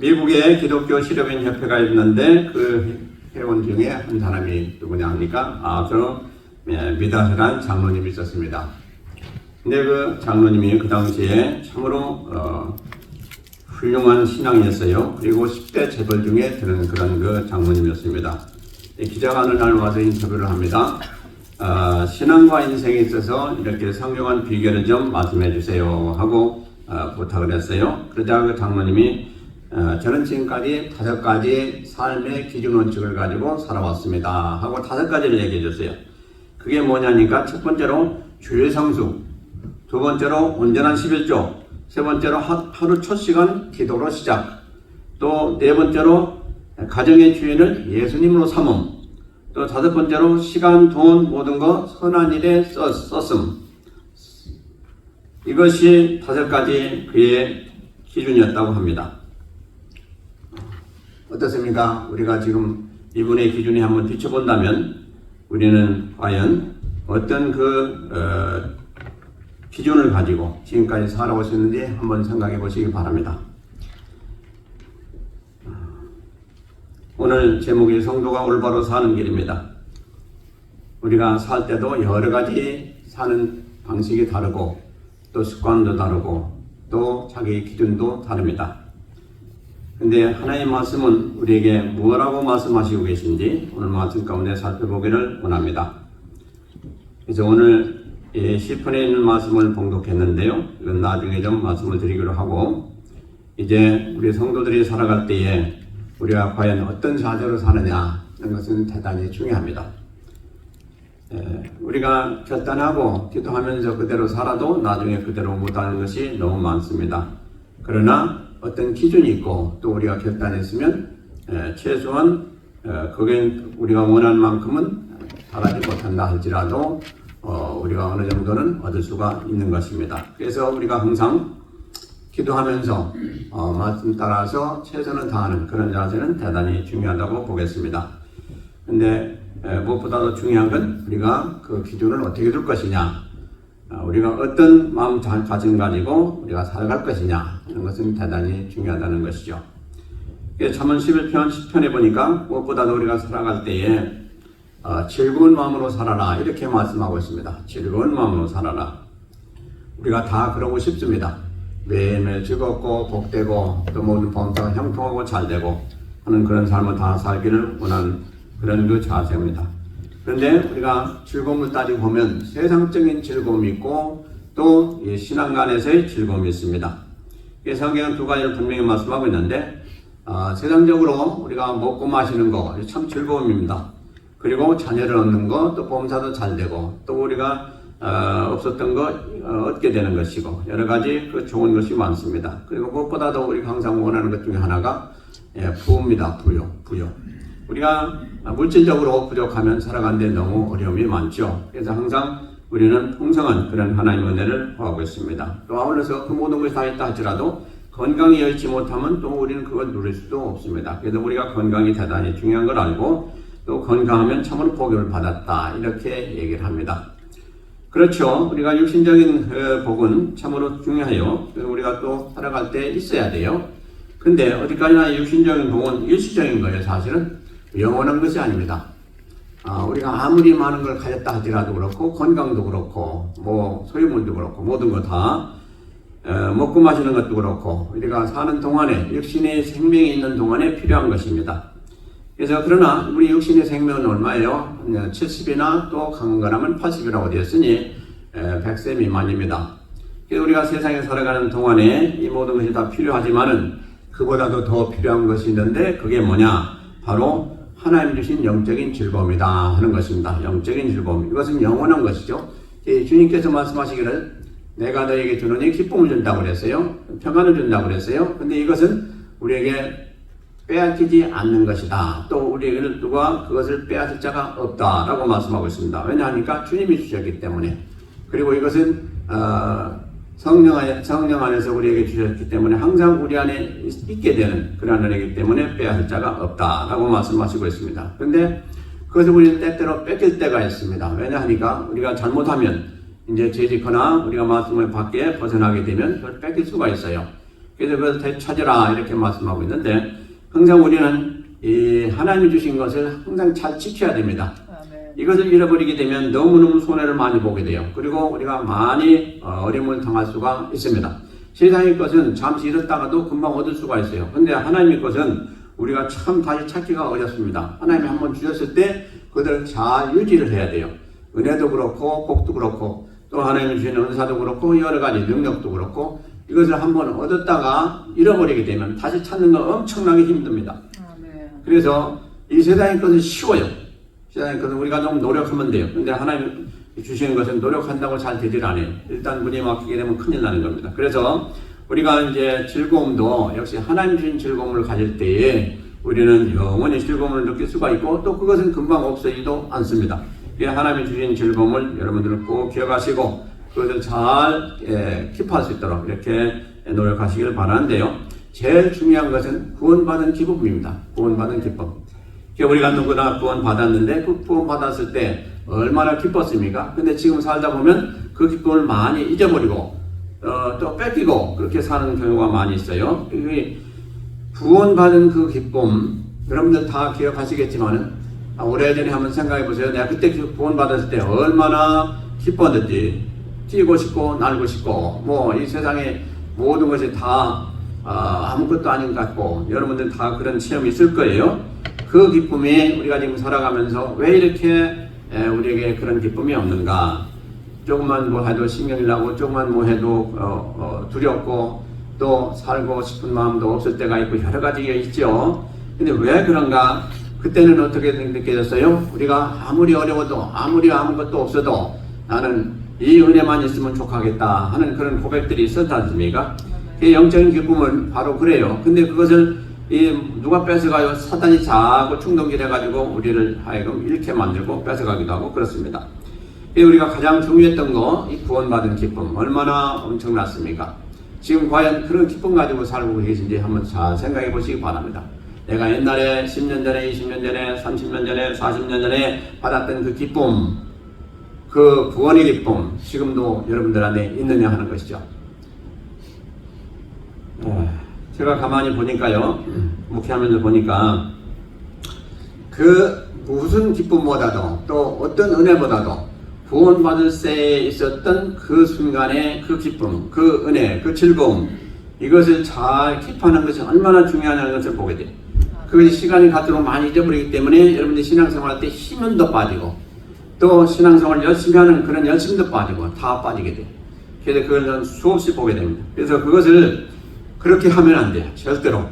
미국에 기독교 실업인 협회가 있는데 그 회원 중에 한 사람이 누구냐 하니까 아주 미다스란 장로님이 있었습니다. 근데 그 장로님이 그 당시에 참으로 훌륭한 신앙이었어요. 그리고 10대 재벌 중에 드는 그런 그 장로님이었습니다. 기자가 어느 날 와서 인터뷰를 합니다. 신앙과 인생에 있어서 이렇게 성경한 비결을 좀 말씀해 주세요 하고 부탁을 했어요. 그러자 그 장로님이 저는 지금까지 5가지 삶의 기준 원칙을 가지고 살아왔습니다 하고 5가지를 얘기해 줬어요. 그게 뭐냐니까 첫 번째로 주의 성수, 두 번째로 온전한 11조, 세 번째로 하루 첫 시간 기도로 시작, 또 네 번째로 가정의 주인을 예수님으로 삼음, 또 다섯 번째로 시간, 돈, 모든 것 선한 일에 썼음. 이것이 5가지 그의 기준이었다고 합니다. 어떻습니까? 우리가 지금 이분의 기준이 한번 뒤쳐본다면 우리는 과연 어떤 기준을 가지고 지금까지 살아오셨는지 한번 생각해 보시기 바랍니다. 오늘 제목이 성도가 올바로 사는 길입니다. 우리가 살 때도 여러 가지 사는 방식이 다르고 또 습관도 다르고 또 자기 기준도 다릅니다. 근데 하나님의 말씀은 우리에게 무엇라고 말씀하시고 계신지 오늘 말씀 가운데 살펴보기를 원합니다. 그래서 오늘 시편에 있는 말씀을 봉독했는데요. 이건 나중에 좀 말씀을 드리기로 하고, 이제 우리 성도들이 살아갈 때에 우리가 과연 어떤 자세로 사느냐 하는 것은 대단히 중요합니다. 우리가 결단하고 기도하면서 그대로 살아도 나중에 그대로 못하는 것이 너무 많습니다. 그러나 어떤 기준이 있고 또 우리가 결단했으면 최소한 그게 우리가 원하는 만큼은 달하지 못한다 할지라도 우리가 어느 정도는 얻을 수가 있는 것입니다. 그래서 우리가 항상 기도하면서 말씀 따라서 최선을 다하는 그런 자세는 대단히 중요하다고 보겠습니다. 근데 무엇보다도 중요한 건 우리가 그 기준을 어떻게 둘 것이냐, 우리가 어떤 마음가짐 가지고 우리가 살아갈 것이냐 하는 것은 대단히 중요하다는 것이죠. 잠언 11편 10편에 보니까 무엇보다도 우리가 살아갈 때에 즐거운 마음으로 살아라 이렇게 말씀하고 있습니다. 즐거운 마음으로 살아라. 우리가 다 그러고 싶습니다. 매일매일 즐겁고 복되고 또 모든 범사가 형통하고 잘되고 하는 그런 삶을 다 살기를 원하는 그런 그 자세입니다. 그런데 우리가 즐거움을 따지고 보면 세상적인 즐거움이 있고 또 신앙간에서의 즐거움이 있습니다. 성경은 2가지를 분명히 말씀하고 있는데 세상적으로 우리가 먹고 마시는 거 참 즐거움입니다. 그리고 자녀를 얻는 거, 또 범사도 잘 되고, 또 우리가 없었던 거 얻게 되는 것이고, 여러 가지 그 좋은 것이 많습니다. 그리고 무엇보다도 우리가 항상 원하는 것 중에 하나가 부입니다. 부요. 우리가 물질적으로 부족하면 살아가는 데 너무 어려움이 많죠. 그래서 항상 우리는 풍성한 그런 하나님의 은혜를 구하고 있습니다. 또 아울러서 그 모든 것이 다 있다 할지라도 건강이 여의치 못하면 또 우리는 그걸 누릴 수도 없습니다. 그래서 우리가 건강이 대단히 중요한 걸 알고 또 건강하면 참으로 복을 받았다 이렇게 얘기를 합니다. 그렇죠. 우리가 육신적인 복은 참으로 중요해요. 우리가 또 살아갈 때 있어야 돼요. 근데 어디까지나 육신적인 복은 일시적인 거예요. 사실은 영원한 것이 아닙니다. 우리가 아무리 많은 걸 가졌다 하더라도 그렇고 건강도 그렇고 뭐 소유물도 그렇고 모든 거 다 먹고 마시는 것도 그렇고 우리가 사는 동안에 육신의 생명이 있는 동안에 필요한 것입니다. 그래서 그러나 우리 육신의 생명은 얼마예요? 70이나 또 강건하면 80이라고 되어 있으니 100세 미만입니다. 그래서 우리가 세상에 살아가는 동안에 이 모든 것이 다 필요하지만은 그보다도 더 필요한 것이 있는데 그게 뭐냐? 바로 하나님 주신 영적인 즐거움이다 하는 것입니다. 영적인 즐거움. 이것은 영원한 것이죠. 주님께서 말씀하시기를 내가 너에게 주노니 기쁨을 준다고 그랬어요. 평안을 준다고 그랬어요. 근데 이것은 우리에게 빼앗기지 않는 것이다. 또 우리에게는 누가 그것을 빼앗을 자가 없다라고 말씀하고 있습니다. 왜냐하니까 주님이 주셨기 때문에. 그리고 이것은 성령 안에서 우리에게 주셨기 때문에 항상 우리 안에 있게 되는 그런 은혜이기 때문에 빼앗을 자가 없다라고 말씀하시고 있습니다. 그런데 그것을 우리는 때때로 뺏길 때가 있습니다. 왜냐하니까 우리가 잘못하면 이제 죄짓거나 우리가 말씀을 밖에 벗어나게 되면 그걸 뺏길 수가 있어요. 그래서 그것을 찾으라 이렇게 말씀하고 있는데 항상 우리는 이 하나님이 주신 것을 항상 잘 지켜야 됩니다. 이것을 잃어버리게 되면 너무너무 손해를 많이 보게 돼요. 그리고 우리가 많이 어려움을 당할 수가 있습니다. 세상의 것은 잠시 잃었다가도 금방 얻을 수가 있어요. 근데 하나님의 것은 우리가 참 다시 찾기가 어렵습니다. 하나님이 한번 주셨을 때 그것을 잘 유지를 해야 돼요. 은혜도 그렇고 복도 그렇고 또 하나님이 주시는 은사도 그렇고 여러 가지 능력도 그렇고 이것을 한번 얻었다가 잃어버리게 되면 다시 찾는 건 엄청나게 힘듭니다. 그래서 이 세상의 것은 쉬워요. 세상의 것은 우리가 좀 노력하면 돼요. 근데 하나님 주시는 것은 노력한다고 잘 되질 않아요. 일단 문이 막히게 되면 큰일 나는 겁니다. 그래서 우리가 이제 즐거움도 역시 하나님 주신 즐거움을 가질 때에 우리는 영원히 즐거움을 느낄 수가 있고 또 그것은 금방 없어지지도 않습니다. 하나님이 주신 즐거움을 여러분들은 꼭 기억하시고 그것을 잘 킵할 수 있도록 이렇게 노력하시길 바라는데요. 제일 중요한 것은 구원받은 기쁨입니다. 구원받은 기쁨. 우리가 누구나 구원받았는데 그 구원받았을 때 얼마나 기뻤습니까? 근데 지금 살다 보면 그 기쁨을 많이 잊어버리고 또 뺏기고 그렇게 사는 경우가 많이 있어요. 구원받은 그 기쁨 여러분들 다 기억하시겠지만은 오래전에 한번 생각해 보세요. 내가 그때 구원받았을 때 얼마나 기뻤는지 뛰고 싶고 날고 싶고 뭐 이 세상에 모든 것이 다 아무것도 아닌 것 같고 여러분들 다 그런 체험이 있을 거예요. 그 기쁨이 우리가 지금 살아가면서 왜 이렇게 우리에게 그런 기쁨이 없는가? 조금만 뭐 해도 신경이 나고 조금만 뭐 해도 두렵고 또 살고 싶은 마음도 없을 때가 있고 여러 가지가 있죠. 근데 왜 그런가? 그때는 어떻게 느껴졌어요? 우리가 아무리 어려워도 아무리 아무것도 없어도 나는 이 은혜만 있으면 족하겠다 하는 그런 고백들이 있었지 않습니까? 영적인 기쁨은 바로 그래요. 근데 그것을 누가 뺏어가요? 사단이 자꾸 충동질 해가지고 우리를 하여금 잃게 만들고 뺏어가기도 하고 그렇습니다. 우리가 가장 중요했던 거, 이 구원받은 기쁨 얼마나 엄청났습니까? 지금 과연 그런 기쁨 가지고 살고 계신지 한번 잘 생각해 보시기 바랍니다. 내가 옛날에 10년 전에, 20년 전에, 30년 전에, 40년 전에 받았던 그 기쁨, 그 구원의 기쁨 지금도 여러분들 안에 있느냐 하는 것이죠. 제가 가만히 보니까요, 목회하면서 보니까 그 무슨 기쁨보다도 또 어떤 은혜보다도 구원받을 때에 있었던 그 순간의 그 기쁨, 그 은혜, 그 즐거움 이것을 잘 킵하는 것이 얼마나 중요하다는 것을 보게 돼요. 그것이 시간이 갈수록 많이 잊어버리기 때문에 여러분들이 신앙생활 할 때 힘은 더 빠지고 또 신앙생활 열심히 하는 그런 열심도 빠지고 다 빠지게 돼요. 그래서 그걸 수없이 보게 됩니다. 그래서 그것을 그렇게 하면 안 돼요. 절대로.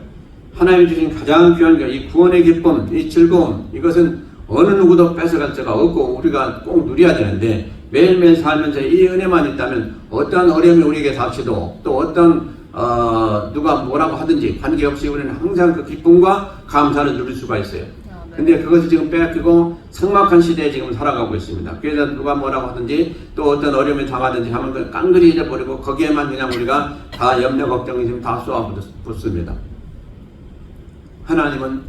하나님이 주신 가장 귀한 이 구원의 기쁨, 이 즐거움 이것은 어느 누구도 뺏어갈 수가 없고 우리가 꼭 누려야 되는데 매일매일 살면서 이 은혜만 있다면 어떠한 어려움이 우리에게 닥치도 또 어떤 누가 뭐라고 하든지 관계없이 우리는 항상 그 기쁨과 감사를 누릴 수가 있어요. 근데 그것이 지금 빼앗기고 삭막한 시대에 지금 살아가고 있습니다. 그래서 누가 뭐라고 하든지 또 어떤 어려움이 당하든지 하면 그 깡그리 잊어버리고 거기에만 그냥 우리가 다 염려 걱정이 지금 다 쏟아붓습니다. 하나님은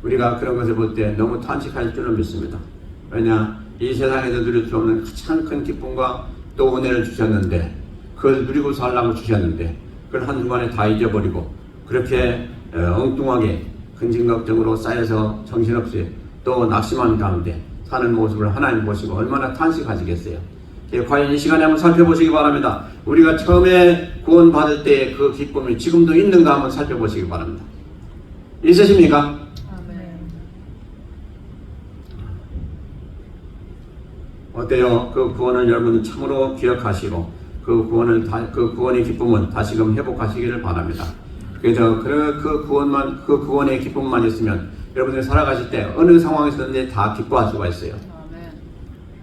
우리가 그런 것을 볼 때 너무 탄식할 줄은 믿습니다. 왜냐? 이 세상에서 누릴 수 없는 가장 큰 기쁨과 또 은혜를 주셨는데 그걸 누리고 살라고 주셨는데 그걸 한순간에 다 잊어버리고 그렇게 엉뚱하게 근심걱정으로 쌓여서 정신없이 또 낙심한 가운데 사는 모습을 하나님 보시고 얼마나 탄식하시겠어요. 과연 이 시간에 한번 살펴보시기 바랍니다. 우리가 처음에 구원받을 때의 그 기쁨이 지금도 있는가 한번 살펴보시기 바랍니다. 있으십니까? 어때요? 그 구원을 여러분 참으로 기억하시고 그 구원의 기쁨은 다시금 회복하시기를 바랍니다. 그래서 그 구원의 기쁨만 있으면 여러분들이 살아가실 때 어느 상황에서든지 다 기뻐할 수가 있어요.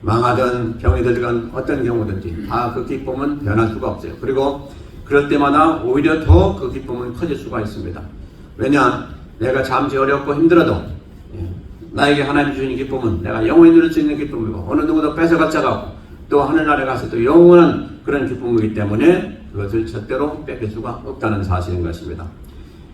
망하든 병이 들건 어떤 경우든지 다 그 기쁨은 변할 수가 없어요. 그리고 그럴 때마다 오히려 더 그 기쁨은 커질 수가 있습니다. 왜냐? 내가 잠시 어렵고 힘들어도 나에게 하나님 주신 기쁨은 내가 영원히 누릴 수 있는 기쁨이고 어느 누구도 뺏어갈 자가 없고 또 하늘나라에 가서 또 영원한 그런 기쁨이기 때문에 그것을 절대로 뺏길 수가 없다는 사실인 것입니다.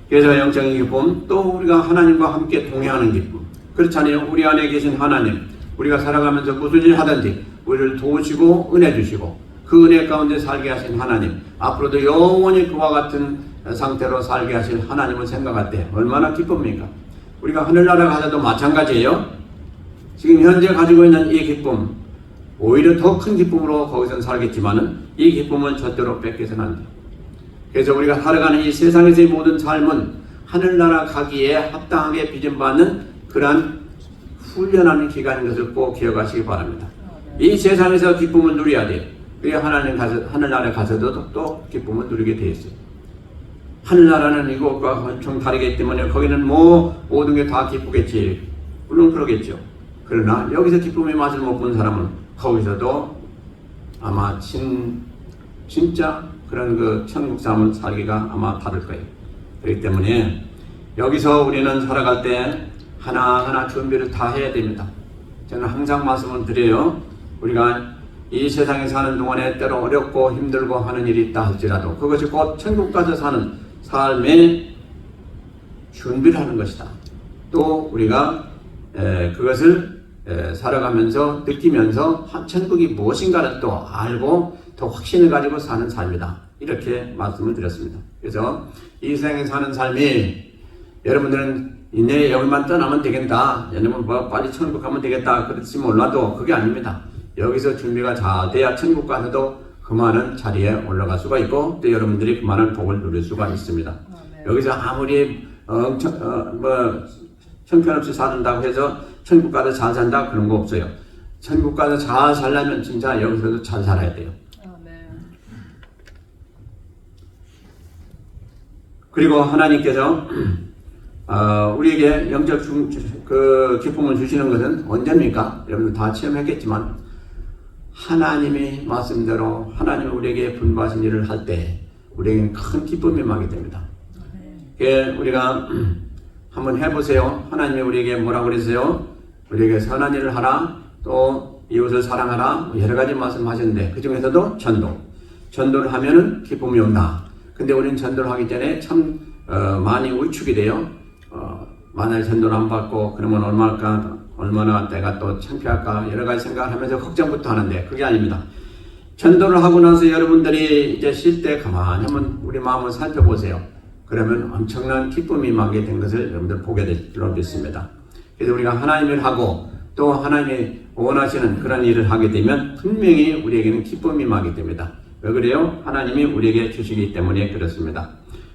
그래서 영적인 기쁨, 또 우리가 하나님과 함께 동행하는 기쁨. 그렇잖아요. 우리 안에 계신 하나님, 우리가 살아가면서 무슨 일 하든지 우리를 도우시고 은혜 주시고 그 은혜 가운데 살게 하신 하나님, 앞으로도 영원히 그와 같은 상태로 살게 하실 하나님을 생각할 때 얼마나 기쁩니까? 우리가 하늘나라 가서도 마찬가지예요. 지금 현재 가지고 있는 이 기쁨, 오히려 더 큰 기쁨으로 거기서 살겠지만은 이 기쁨을 절대로 뺏겨서는 안 돼요. 그래서 우리가 살아가는 이 세상에서의 모든 삶은 하늘나라 가기에 합당하게 빚음받는 그러한 훈련하는 기간인 것을 꼭 기억하시기 바랍니다. 이 세상에서 기쁨을 누려야 돼요. 그래야 하늘나라에 가서도 또 기쁨을 누리게 되어 있어요. 하늘나라는 이곳과 엄청 다르기 때문에 거기는 뭐 모든 게 다 기쁘겠지. 물론 그러겠죠. 그러나 여기서 기쁨의 맛을 못 본 사람은 거기서도 아마 진짜 그런 그 천국 삶을 살기가 아마 다를 거예요. 그렇기 때문에 여기서 우리는 살아갈 때 하나하나 준비를 다 해야 됩니다. 저는 항상 말씀을 드려요. 우리가 이 세상에 사는 동안에 때로 어렵고 힘들고 하는 일이 있다 할지라도 그것이 곧 천국 가서 사는 삶의 준비를 하는 것이다. 또 우리가 그것을 살아가면서 느끼면서 천국이 무엇인가를 또 알고 더 확신을 가지고 사는 삶이다. 이렇게 말씀을 드렸습니다. 그래서 이 세상에 사는 삶이 여러분들은 이내 여기만 떠나면 되겠다. 여러분 뭐 빨리 천국 가면 되겠다. 그렇지 몰라도 그게 아닙니다. 여기서 준비가 잘 돼야 천국 가서도 그 많은 자리에 올라갈 수가 있고 또 여러분들이 그 많은 복을 누릴 수가 있습니다. 여기서 아무리 형편없이 사는다고 해서 천국 가서 잘 산다 그런 거 없어요. 천국 가서 잘 살려면 진짜 여기서도 잘 살아야 돼요. 그리고 하나님께서 우리에게 영적 그 기쁨을 주시는 것은 언제입니까? 여러분들 다 체험했겠지만 하나님이 말씀대로 하나님이 우리에게 분부하신 일을 할 때 우리에게는 큰 기쁨이 임하게 됩니다. 우리가 한번 해보세요. 하나님이 우리에게 뭐라고 그랬어요? 우리에게 선한 일을 하라, 또 이웃을 사랑하라, 여러 가지 말씀하셨는데 그 중에서도 전도를 하면은 기쁨이 온다. 근데 우리는 전도를 하기 전에 참 많이 위축이 돼요. 만약 전도를 안 받고 그러면 얼마나 내가 또 창피할까 여러 가지 생각을 하면서 걱정부터 하는데 그게 아닙니다. 전도를 하고 나서 여러분들이 이제 쉴 때 가만히 한번 우리 마음을 살펴보세요. 그러면 엄청난 기쁨이 임하게 된 것을 여러분들 보게 될 줄로 믿습니다. 그래서 우리가 하나님을 하고 또 하나님이 원하시는 그런 일을 하게 되면 분명히 우리에게는 기쁨이 임하게 됩니다. 왜 그래요? 하나님이 우리에게 주시기 때문에 그렇습니다.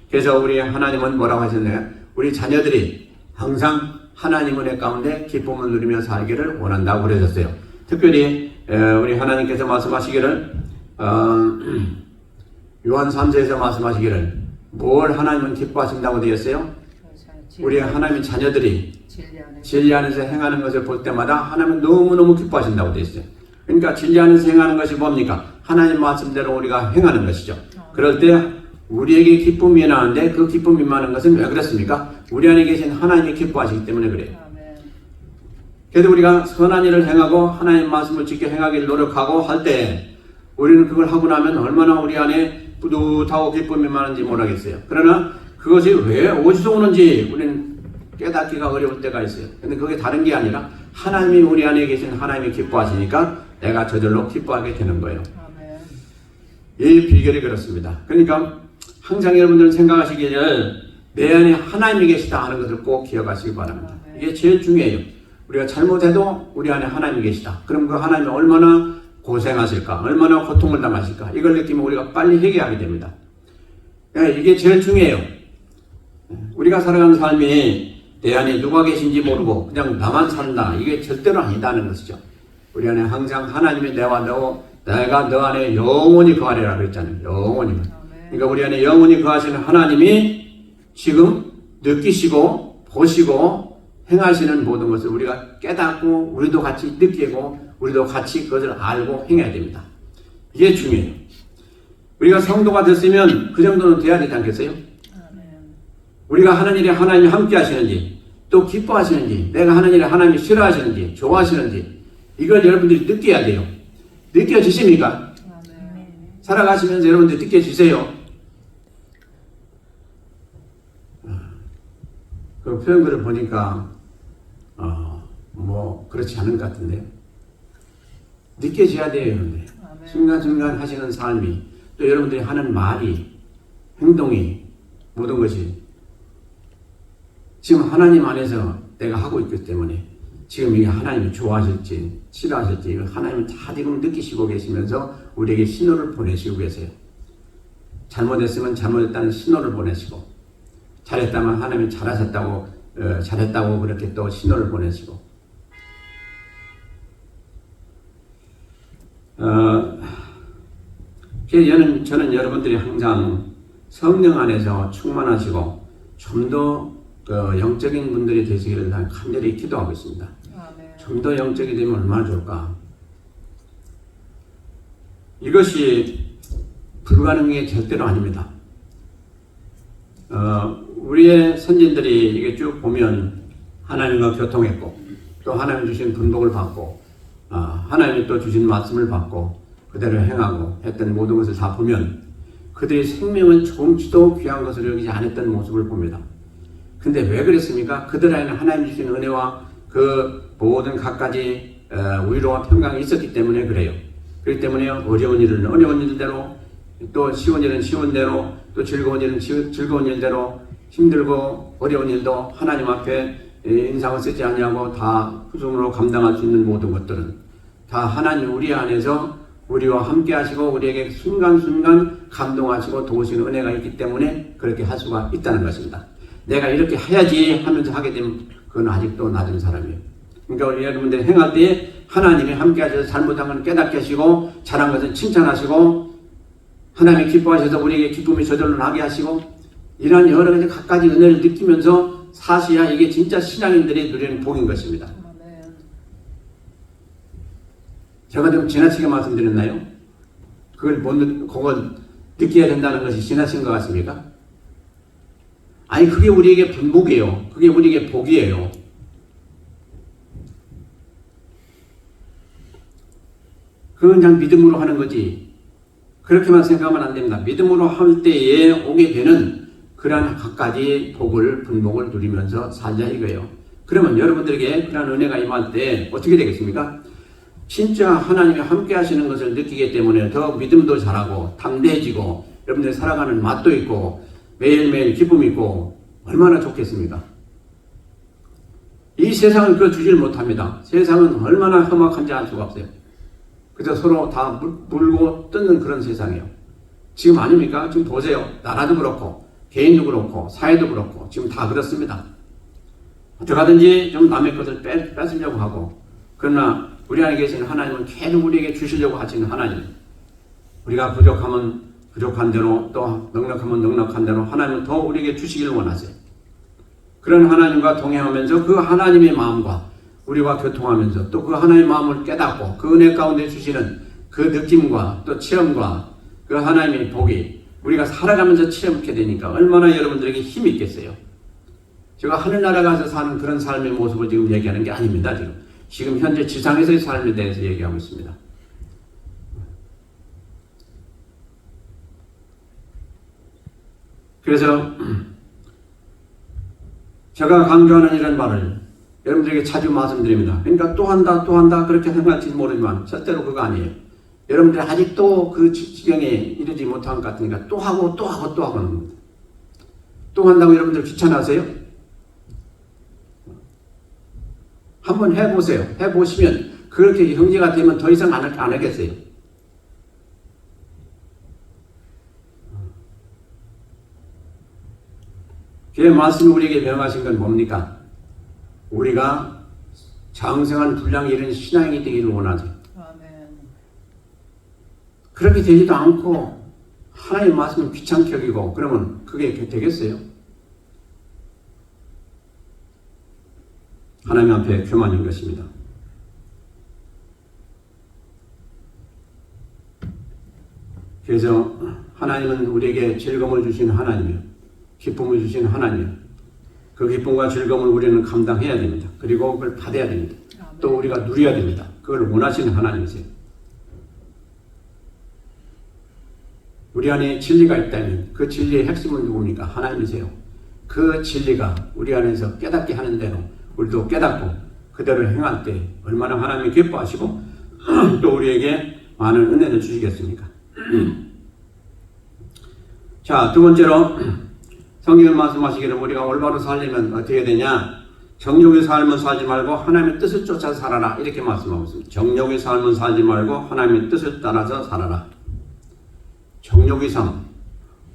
그래서 우리 하나님은 뭐라고 하셨나요? 우리 자녀들이 항상 하나님 은혜 가운데 기쁨을 누리며 살기를 원한다고 그러셨어요. 특별히 우리 하나님께서 말씀하시기를 요한 3서에서 말씀하시기를 뭘 하나님은 기뻐하신다고 되었어요? 우리 하나님의 자녀들이 진리 안에서 행하는 것을 볼 때마다 하나님은 너무너무 기뻐하신다고 되었어요. 그러니까 진리 안에서 행하는 것이 뭡니까? 하나님 말씀대로 우리가 행하는 것이죠. 그럴 때 우리에게 기쁨이 나는데 그 기쁨이 임하는 것은 왜 그렇습니까? 우리 안에 계신 하나님이 기뻐하시기 때문에 그래요. 그래도 우리가 선한 일을 행하고 하나님 말씀을 지켜 행하기를 노력하고 할 때 우리는 그걸 하고 나면 얼마나 우리 안에 뿌듯하고 기쁨이 많은지 모르겠어요. 그러나 그것이 왜 어디서 오는지 우리는 깨닫기가 어려울 때가 있어요. 근데 그게 다른 게 아니라 하나님이 우리 안에 계신 하나님이 기뻐하시니까 내가 저절로 기뻐하게 되는 거예요. 이 비결이 그렇습니다. 그러니까 항상 여러분들은 생각하시기를 내 안에 하나님이 계시다 하는 것을 꼭 기억하시기 바랍니다. 이게 제일 중요해요. 우리가 잘못해도 우리 안에 하나님이 계시다. 그럼 그 하나님이 얼마나 고생하실까? 얼마나 고통을 당하실까? 이걸 느끼면 우리가 빨리 회개하게 됩니다. 이게 제일 중요해요. 우리가 살아가는 삶이 내 안에 누가 계신지 모르고 그냥 나만 산다. 이게 절대로 아니다는 것이죠. 우리 안에 항상 하나님이 내가 너 안에 영원히 거하리라 그랬잖아요. 영원히. 그러니까 우리 안에 영원히 거하시는 하나님이 지금 느끼시고 보시고 행하시는 모든 것을 우리가 깨닫고 우리도 같이 느끼고 우리도 같이 그것을 알고 행해야 됩니다. 이게 중요해요. 우리가 성도가 됐으면 그 정도는 돼야 되지 않겠어요? 우리가 하는 일에 하나님이 함께 하시는지 또 기뻐하시는지 내가 하는 일에 하나님이 싫어하시는지 좋아하시는지 이걸 여러분들이 느껴야 돼요. 느껴지십니까? 살아가시면서 여러분들 느껴지세요? 그 표현들을 보니까 뭐 그렇지 않은 것 같은데요. 느껴져야 돼요. 여러분들. 순간순간 하시는 삶이 또 여러분들이 하는 말이 행동이 모든 것이 지금 하나님 안에서 내가 하고 있기 때문에 지금 이게 하나님이 좋아하실지 싫어하실지 하나님은 다 지금 느끼시고 계시면서 우리에게 신호를 보내시고 계세요. 잘못했으면 잘못했다는 신호를 보내시고 잘했다면 하나님이 잘했다고 그렇게 또 신호를 보내시고 저는 여러분들이 항상 성령 안에서 충만하시고 좀 더 영적인 분들이 되시기를 간절히 기도하고 있습니다. 좀 더 영적이 되면 얼마나 좋을까. 이것이 불가능이 절대로 아닙니다. 우리의 선진들이 이게 쭉 보면 하나님과 교통했고 또 하나님 주신 분복을 받고 하나님이 또 주신 말씀을 받고 그대로 행하고 했던 모든 것을 다 보면 그들의 생명은 조금치도 귀한 것을 여기지 않았던 모습을 봅니다. 근데 왜 그랬습니까? 그들 안에는 하나님 주신 은혜와 그 모든 갖가지 위로와 평강이 있었기 때문에 그래요. 그렇기 때문에 어려운 일은 어려운 일대로 또 쉬운 일은 쉬운 대로 또 즐거운 일은 즐거운 일대로 힘들고 어려운 일도 하나님 앞에 인상을 쓰지 않냐고 다 후손으로 감당할 수 있는 모든 것들은 다 하나님 우리 안에서 우리와 함께 하시고 우리에게 순간순간 감동하시고 도우시는 은혜가 있기 때문에 그렇게 할 수가 있다는 것입니다. 내가 이렇게 해야지 하면서 하게 되면 그건 아직도 낮은 사람이에요. 그러니까 여러분들이 행할 때 하나님이 함께 하셔서 잘못한 건 깨닫게 하시고 잘한 것은 칭찬하시고 하나님이 기뻐하셔서 우리에게 기쁨이 저절로 나게 하시고 이러한 여러 가지 갖가지 은혜를 느끼면서 사실야 이게 진짜 신앙인들이 누리는 복인 것입니다. 제가 좀 지나치게 말씀드렸나요? 그걸 느껴야 된다는 것이 지나친 것 같습니까? 아니 그게 우리에게 분복이에요. 그게 우리에게 복이에요. 그건 그냥 믿음으로 하는 거지. 그렇게만 생각하면 안 됩니다. 믿음으로 할 때에 오게 되는 그러한 갖가지 복을 분복을 누리면서 살자 이거예요. 그러면 여러분들에게 그러한 은혜가 임할 때 어떻게 되겠습니까? 진짜 하나님이 함께 하시는 것을 느끼기 때문에 더 믿음도 잘하고 담대해지고 여러분들이 살아가는 맛도 있고 매일매일 기쁨이 있고 얼마나 좋겠습니까? 이 세상은 그걸 주질 못합니다. 세상은 얼마나 험악한지 알 수가 없어요. 그래서 서로 다 물고 뜯는 그런 세상이에요. 지금 아닙니까? 지금 보세요. 나라도 그렇고 개인도 그렇고 사회도 그렇고 지금 다 그렇습니다. 어떡하든지 좀 남의 것을 뺏으려고 하고 그러나 우리 안에 계시는 하나님은 계속 우리에게 주시려고 하시는 하나님. 우리가 부족하면 부족한 대로 또 넉넉하면 넉넉한 대로 하나님은 더 우리에게 주시기를 원하세요. 그런 하나님과 동행하면서 그 하나님의 마음과 우리와 교통하면서 또 그 하나님의 마음을 깨닫고 그 은혜 가운데 주시는 그 느낌과 또 체험과 그 하나님의 복이 우리가 살아가면서 체험하게 되니까 얼마나 여러분들에게 힘이 있겠어요. 제가 하늘나라 가서 사는 그런 삶의 모습을 지금 얘기하는 게 아닙니다. 지금 현재 지상에서의 삶에 대해서 얘기하고 있습니다. 그래서 제가 강조하는 이런 말을 여러분들에게 자주 말씀드립니다. 그러니까 또 한다 그렇게 생각할지 모르지만 절대로 그거 아니에요. 여러분들이 아직도 그 지경에 이르지 못한 것 같으니까 또 하고 하는 겁니다. 또 한다고 여러분들 귀찮아하세요? 한번 해보세요. 해보시면 그렇게 형제가 되면 더 이상 안 하겠어요. 그의 말씀이 우리에게 명하신 건 뭡니까? 우리가 장성한 분량이 이런 신앙이 되기를 원하죠. 아멘. 그렇게 되지도 않고 하나님의 말씀을 귀찮게 여기고 그러면 그게 되겠어요? 하나님 앞에 교만인 것입니다. 그래서 하나님은 우리에게 즐거움을 주신 하나님이요, 기쁨을 주신 하나님이요. 그 기쁨과 즐거움을 우리는 감당해야 됩니다. 그리고 그걸 받아야 됩니다. 또 우리가 누려야 됩니다. 그걸 원하시는 하나님이세요. 우리 안에 진리가 있다면 그 진리의 핵심은 누굽니까? 하나님이세요. 그 진리가 우리 안에서 깨닫게 하는 대로 우리도 깨닫고 그대로 행할 때 얼마나 하나님이 기뻐하시고 또 우리에게 많은 은혜를 주시겠습니까? 자, 두 번째로 성경은 말씀하시기를 우리가 올바로 살려면 어떻게 되냐? 정욕의 삶을 살지 말고 하나님의 뜻을 쫓아 살아라. 이렇게 말씀하고 있습니다. 정욕의 삶을 살지 말고 하나님의 뜻을 따라서 살아라. 정욕의 삶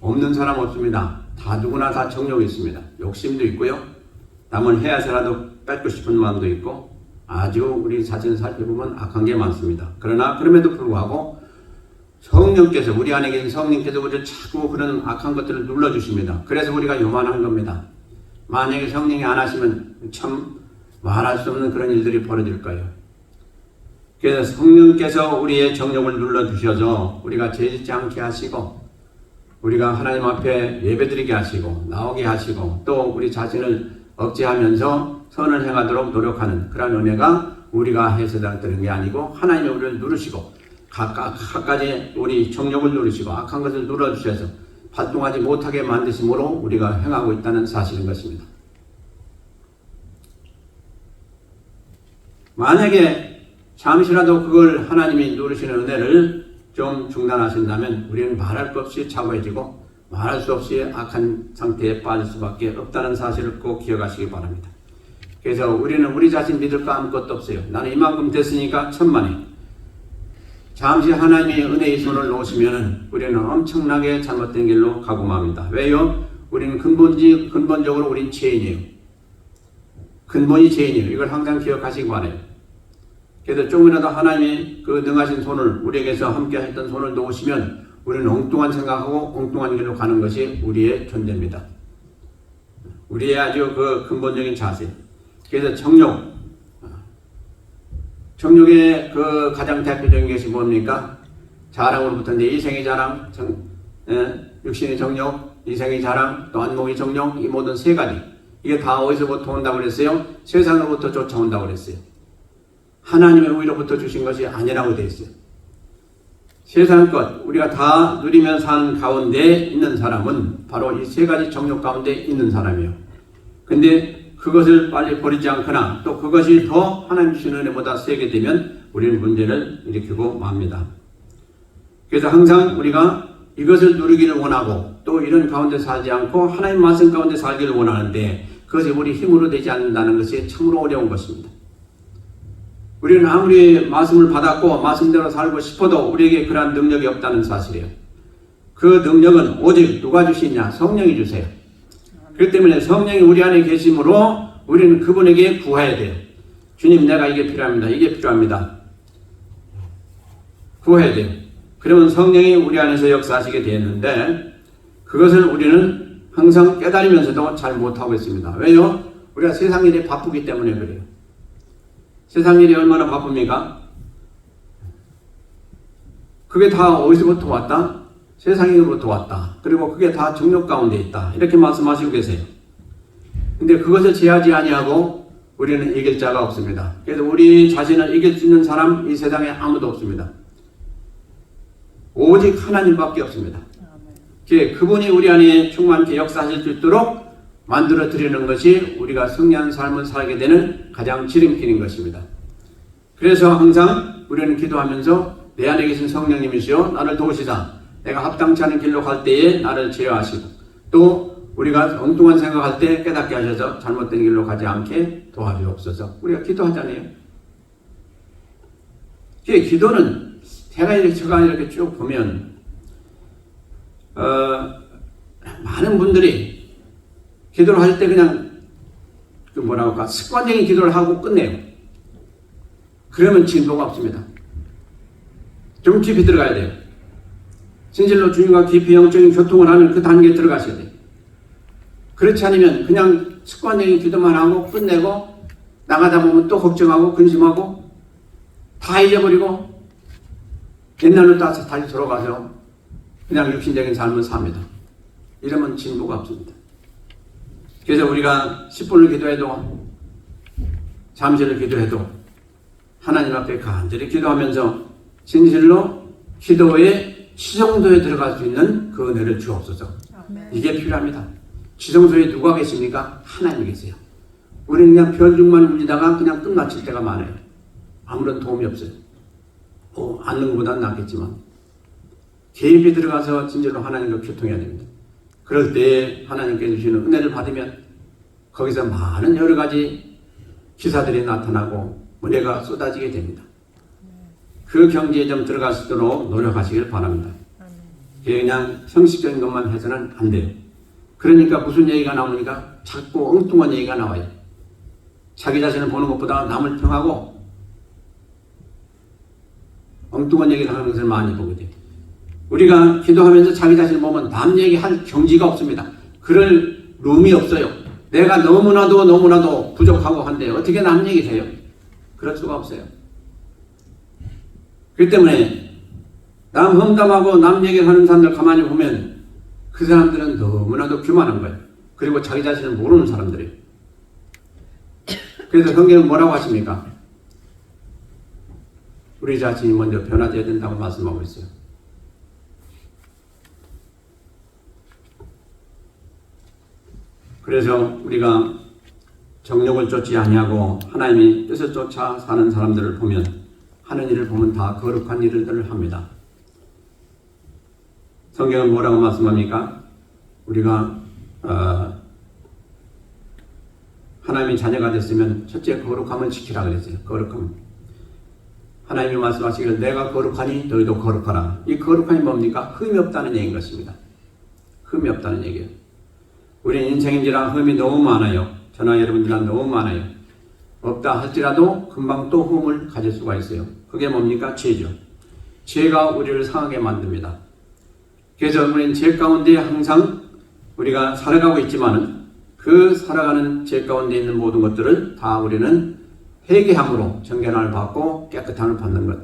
없는 사람 없습니다. 다 누구나 다 정욕이 있습니다. 욕심도 있고요. 남을 해야서라도 뺏고 싶은 마음도 있고 아주 우리 자신을 살펴보면 악한 게 많습니다. 그러나 그럼에도 불구하고 성령께서 우리 안에 계신 성령께서 우리를 자꾸 그런 악한 것들을 눌러주십니다. 그래서 우리가 요만한 겁니다. 만약에 성령이 안 하시면 참 말할 수 없는 그런 일들이 벌어질 거예요. 그래서 성령께서 우리의 정욕을 눌러주셔서 우리가 죄짓지 않게 하시고 우리가 하나님 앞에 예배드리게 하시고 나오게 하시고 또 우리 자신을 억제하면서 선을 행하도록 노력하는 그런 은혜가 우리가 해서당 되는 게 아니고 하나님이 우리를 누르시고 각가지 우리 정욕을 누르시고 악한 것을 눌러주셔서 발동하지 못하게 만드심으로 우리가 행하고 있다는 사실인 것입니다. 만약에 잠시라도 그걸 하나님이 누르시는 은혜를 좀 중단하신다면 우리는 말할 것 없이 차고해지고 말할 수 없이 악한 상태에 빠질 수밖에 없다는 사실을 꼭 기억하시기 바랍니다. 그래서 우리는 우리 자신 믿을 거 아무것도 없어요. 나는 이만큼 됐으니까 천만에. 잠시 하나님의 은혜의 손을 놓으시면 우리는 엄청나게 잘못된 길로 가고 맙니다. 왜요? 우리는 근본적으로 우린 죄인이에요. 근본이 죄인이에요. 이걸 항상 기억하시기 바라요. 그래서 조금이라도 하나님의 그 능하신 손을 우리에게서 함께 했던 손을 놓으시면 우리는 엉뚱한 생각하고 엉뚱한 길로 가는 것이 우리의 존재입니다. 우리의 아주 그 근본적인 자세. 그래서 정욕의 그 가장 대표적인 것이 뭡니까? 자랑으로부터 내 이생의 자랑, 육신의 정욕, 이생의 자랑, 또 안목의 정욕, 이 모든 세 가지. 이게 다 어디서부터 온다고 그랬어요? 세상으로부터 쫓아온다고 그랬어요. 하나님의 의로부터 주신 것이 아니라고 되어 있어요. 세상 것, 우리가 다 누리며 사는 가운데 있는 사람은 바로 이 세 가지 정욕 가운데 있는 사람이에요. 근데 그것을 빨리 버리지 않거나 또 그것이 더 하나님 주신 은혜보다 세게 되면 우리는 문제를 일으키고 맙니다. 그래서 항상 우리가 이것을 누리기를 원하고 또 이런 가운데 살지 않고 하나님 말씀 가운데 살기를 원하는데 그것이 우리 힘으로 되지 않는다는 것이 참으로 어려운 것입니다. 우리는 아무리 말씀을 받았고 말씀대로 살고 싶어도 우리에게 그러한 능력이 없다는 사실이에요. 그 능력은 오직 누가 주시냐? 성령이 주세요. 그렇기 때문에 성령이 우리 안에 계심으로 우리는 그분에게 구해야 돼요. 주님, 내가 이게 필요합니다. 이게 필요합니다. 구해야 돼요. 그러면 성령이 우리 안에서 역사하시게 되었는데 그것을 우리는 항상 깨달으면서도 잘 못하고 있습니다. 왜요? 우리가 세상 일에 바쁘기 때문에 그래요. 세상 일이 얼마나 바쁩니까? 그게 다 어디서부터 왔다? 세상으로부터 왔다. 그리고 그게 다 정욕 가운데 있다. 이렇게 말씀하시고 계세요. 근데 그것을 제하지 아니하고 우리는 이길 자가 없습니다. 그래서 우리 자신을 이길 수 있는 사람 이 세상에 아무도 없습니다. 오직 하나님밖에 없습니다. 그분이 우리 안에 충만케 역사하실 수 있도록 만들어 드리는 것이 우리가 승리한 삶을 살게 되는 가장 지름길인 것입니다. 그래서 항상 우리는 기도하면서 내 안에 계신 성령님이시여 나를 도우시사 내가 합당치 않은 길로 갈 때에 나를 제어하시고 또 우리가 엉뚱한 생각할 때 깨닫게 하셔서 잘못된 길로 가지 않게 도와주옵소서. 우리가 기도하잖아요. 기도는 제가 이렇게 쭉 보면 많은 분들이 기도를 할 때 그냥 습관적인 기도를 하고 끝내요. 그러면 진도가 없습니다. 좀 깊이 들어가야 돼요. 진실로 주님과 깊이 영적인 교통을 하는 그 단계에 들어가셔야 돼요. 그렇지 않으면 그냥 습관적인 기도만 하고 끝내고 나가다 보면 또 걱정하고 근심하고 다 잊어버리고 옛날로 다시 돌아가서 그냥 육신적인 삶을 삽니다. 이러면 진보가 없습니다. 그래서 우리가 10분을 기도해도 잠시를 기도해도 하나님 앞에 간절히 기도하면서 진실로 기도의 지성소에 들어갈 수 있는 그 은혜를 주옵소서. 이게 필요합니다. 지성소에 누가 계십니까? 하나님이 계세요. 우리는 그냥 별중만 울리다가 그냥 끝마칠 때가 많아요. 아무런 도움이 없어요. 앉는 것보다는 낫겠지만 깊이 들어가서 진실로 하나님과 교통해야 됩니다. 그럴 때 하나님께 주시는 은혜를 받으면 거기서 많은 여러 가지 기사들이 나타나고 은혜가 쏟아지게 됩니다. 그 경지에 좀 들어갈 수 있도록 노력하시길 바랍니다. 그냥 형식적인 것만 해서는 안 돼요. 그러니까 무슨 얘기가 나오니까 자꾸 엉뚱한 얘기가 나와요. 자기 자신을 보는 것보다 남을 평하고 엉뚱한 얘기를 하는 것을 많이 보게 돼요. 우리가 기도하면서 자기 자신을 보면 남 얘기할 경지가 없습니다. 그럴 룸이 없어요. 내가 너무나도 부족하고 한데 어떻게 남 얘기를 해요? 그럴 수가 없어요. 그렇기 때문에 남 험담하고 남 얘기를 하는 사람들 가만히 보면 그 사람들은 너무나도 교만한 거예요. 그리고 자기 자신을 모르는 사람들이에요. 그래서 성경은 뭐라고 하십니까? 우리 자신이 먼저 변화되어야 된다고 말씀하고 있어요. 그래서 우리가 정욕을 쫓지 아니하고 하나님의 뜻을 쫓아 사는 사람들을 보면 하는 일을 보면 다 거룩한 일들을 합니다. 성경은 뭐라고 말씀합니까? 우리가 하나님의 자녀가 됐으면 첫째 거룩함을 지키라 그랬어요. 거룩함. 하나님이 말씀하시기를 내가 거룩하니 너희도 거룩하라. 이 거룩함이 뭡니까? 흠이 없다는 얘기인 것입니다. 흠이 없다는 얘기예요. 우리 인생인지라 흠이 너무 많아요. 저나 여러분들은 너무 많아요. 없다 할지라도 금방 또 흠을 가질 수가 있어요. 그게 뭡니까? 죄죠. 죄가 우리를 상하게 만듭니다. 그래서 우리는 죄 가운데 항상 우리가 살아가고 있지만은 그 살아가는 죄 가운데 있는 모든 것들을 다 우리는 회개함으로 정결함을 받고 깨끗함을 받는 것.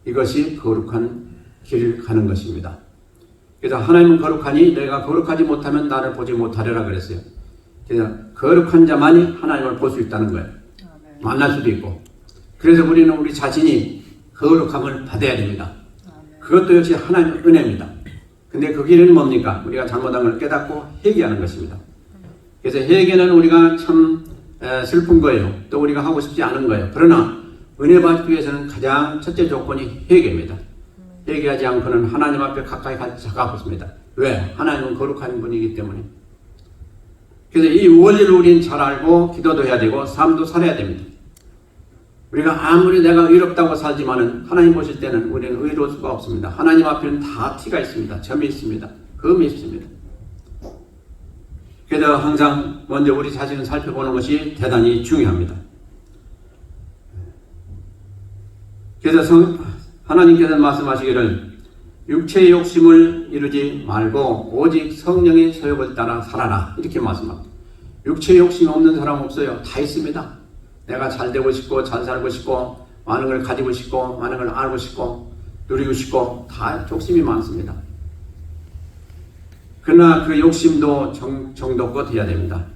이것이 거룩한 길을 가는 것입니다. 그래서 하나님은 거룩하니 내가 거룩하지 못하면 나를 보지 못하리라 그랬어요. 그래서 거룩한 자만이 하나님을 볼 수 있다는 거예요. 만날 수도 있고. 그래서 우리는 우리 자신이 거룩함을 받아야 됩니다. 그것도 역시 하나님의 은혜입니다. 근데 그 길은 뭡니까? 우리가 잘못한 걸 깨닫고 회개하는 것입니다. 그래서 회개는 우리가 참 슬픈 거예요. 또 우리가 하고 싶지 않은 거예요. 그러나 은혜 받기 위해서는 가장 첫째 조건이 회개입니다. 회개하지 않고는 하나님 앞에 가까이 갈 자가 없습니다. 왜? 하나님은 거룩한 분이기 때문에. 그래서 이 원리를 우리는 잘 알고 기도도 해야 되고 삶도 살아야 됩니다. 우리가 아무리 내가 의롭다고 살지만은 하나님 보실 때는 우리는 의로울 수가 없습니다. 하나님 앞에는 다 티가 있습니다. 점이 있습니다. 금이 있습니다. 그래서 항상 먼저 우리 자신을 살펴보는 것이 대단히 중요합니다. 그래서 하나님께서 말씀하시기를 육체의 욕심을 이루지 말고 오직 성령의 소욕을 따라 살아라. 이렇게 말씀합니다. 육체의 욕심이 없는 사람 없어요. 다 있습니다. 내가 잘 되고 싶고 잘 살고 싶고 많은 걸 가지고 싶고 많은 걸 알고 싶고 누리고 싶고 다 욕심이 많습니다. 그러나 그 욕심도 정도껏 해야 됩니다.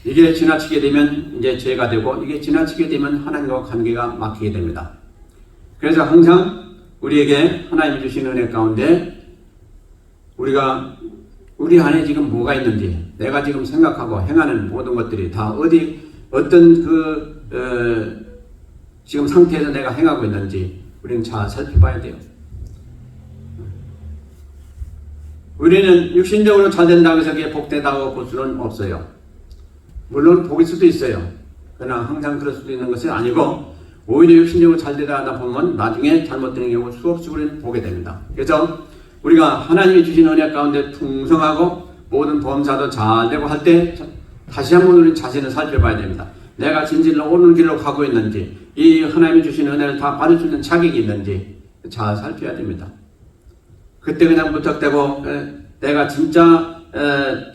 이게 지나치게 되면 이제 죄가 되고 이게 지나치게 되면 하나님과 관계가 막히게 됩니다. 그래서 항상 우리에게 하나님이 주신 은혜 가운데 우리가 우리 안에 지금 뭐가 있는지 내가 지금 생각하고 행하는 모든 것들이 다 어떤 지금 상태에서 내가 행하고 있는지 우리는 잘 살펴봐야 돼요. 우리는 육신적으로 잘 된다고 해서 그게 복되다고 볼 수는 없어요. 물론 복일 수도 있어요. 그러나 항상 그럴 수도 있는 것이 아니고 오히려 육신적으로 잘 되다 하다 보면 나중에 잘못되는 경우 수없이 우리는 보게 됩니다. 그래서 우리가 하나님이 주신 은혜 가운데 풍성하고 모든 범사도 잘 되고 할 때 다시 한번 우리 자신을 살펴봐야 됩니다. 내가 진실로 옳은 길로 가고 있는지 이 하나님이 주신 은혜를 다 받을 수 있는 자격이 있는지 잘 살펴야 됩니다. 그때 그냥 무턱대고 내가 진짜